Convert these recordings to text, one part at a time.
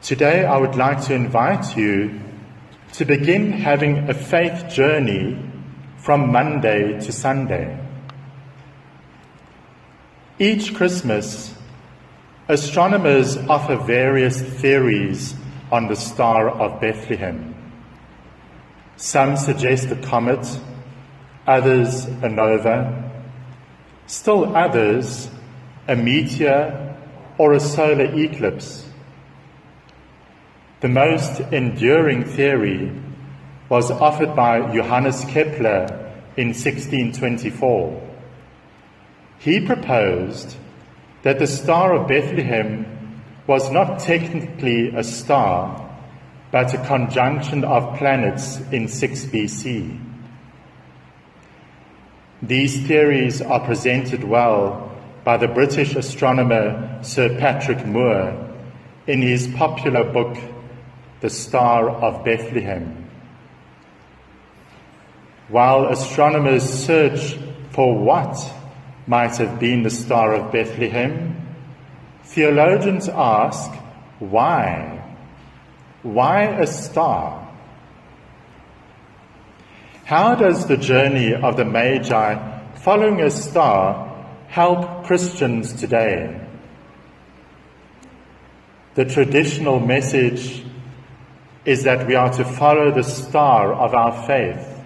Today I would like to invite you to begin having a faith journey from Monday to Sunday. Each Christmas, astronomers offer various theories on the Star of Bethlehem. Some suggest a comet, others a nova, still others a meteor or a solar eclipse. The most enduring theory was offered by Johannes Kepler in 1624. He proposed that the Star of Bethlehem was not technically a star, but a conjunction of planets in 6 BC. These theories are presented well by the British astronomer Sir Patrick Moore in his popular book, The Star of Bethlehem. While astronomers search for what might have been the Star of Bethlehem, theologians ask, why? Why a star? How does the journey of the Magi following a star help Christians today? The traditional message is that we are to follow the star of our faith,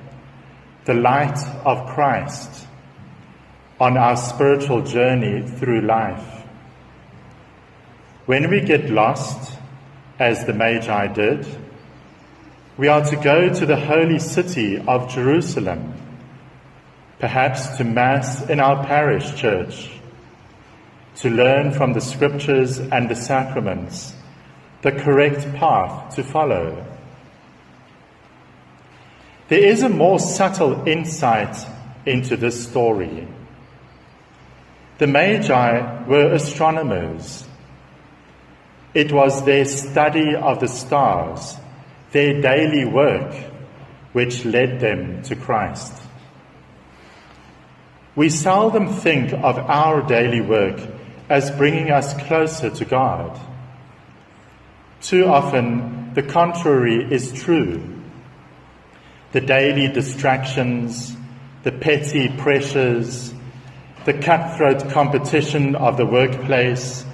the light of Christ, on our spiritual journey through life. When we get lost, as the Magi did, we are to go to the holy city of Jerusalem, perhaps to Mass in our parish church, to learn from the scriptures and the sacraments the correct path to follow. There is a more subtle insight into this story. The Magi were astronomers. It was their study of the stars, their daily work, which led them to Christ. We seldom think of our daily work as bringing us closer to God. Too often, the contrary is true. The daily distractions, the petty pressures, the cutthroat competition of the workplace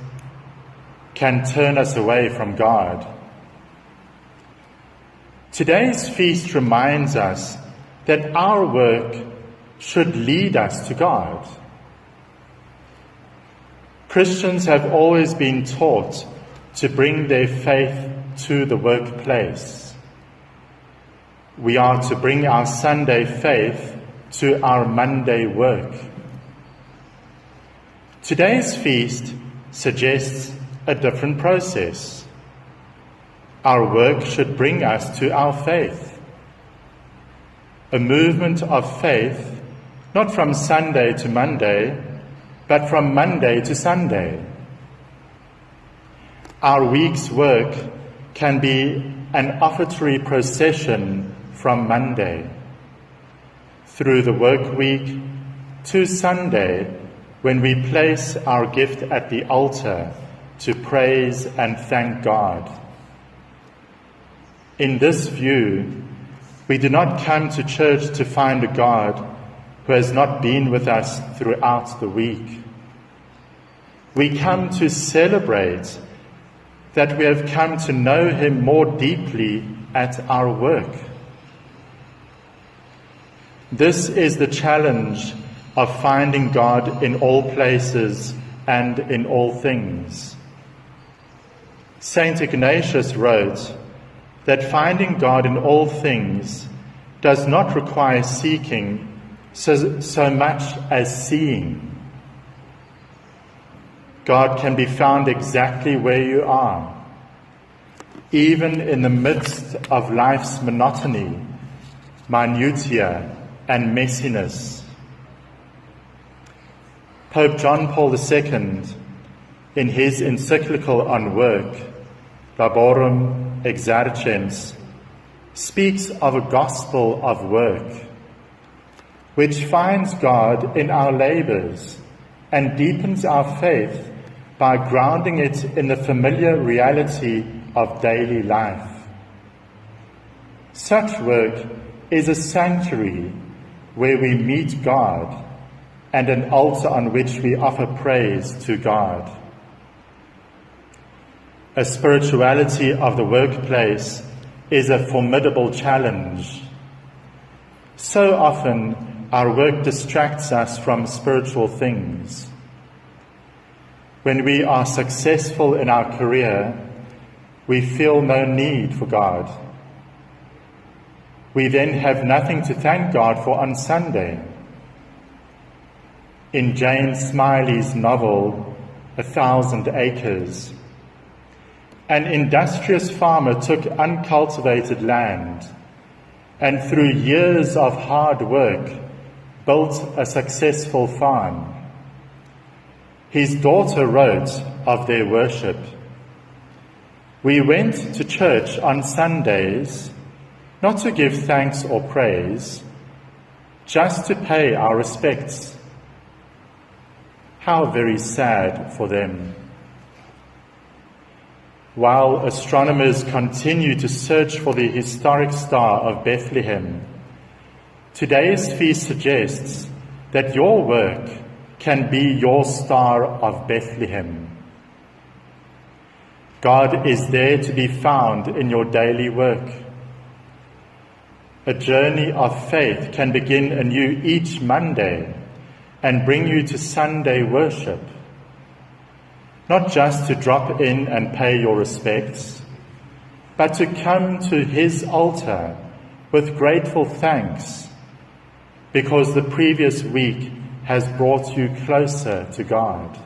can turn us away from God. Today's feast reminds us that our work should lead us to God. Christians have always been taught to bring their faith to the workplace. We are to bring our Sunday faith to our Monday work. Today's feast suggests a different process. Our work should bring us to our faith. A movement of faith, not from Sunday to Monday, but from Monday to Sunday. Our week's work can be an offertory procession from Monday, through the work week, to Sunday, when we place our gift at the altar to praise and thank God. In this view, we do not come to church to find a God who has not been with us throughout the week. We come to celebrate that we have come to know him more deeply at our work. This is the challenge of finding God in all places and in all things. Saint Ignatius wrote that finding God in all things does not require seeking so much as seeing. God can be found exactly where you are, even in the midst of life's monotony, minutiae, and messiness. Pope John Paul II, in his encyclical on work, Laborum Exercens, speaks of a gospel of work, which finds God in our labors and deepens our faith by grounding it in the familiar reality of daily life. Such work is a sanctuary where we meet God and an altar on which we offer praise to God. A spirituality of the workplace is a formidable challenge. So often our work distracts us from spiritual things. When we are successful in our career, we feel no need for God. We then have nothing to thank God for on Sunday. In James Smiley's novel, 1,000 Acres, an industrious farmer took uncultivated land and through years of hard work built a successful farm. His daughter wrote of their worship, "We went to church on Sundays, not to give thanks or praise, just to pay our respects." How very sad for them. While astronomers continue to search for the historic star of Bethlehem, today's feast suggests that your work can be your Star of Bethlehem. God is there to be found in your daily work. A journey of faith can begin anew each Monday and bring you to Sunday worship. Not just to drop in and pay your respects, but to come to his altar with grateful thanks because the previous week has brought you closer to God.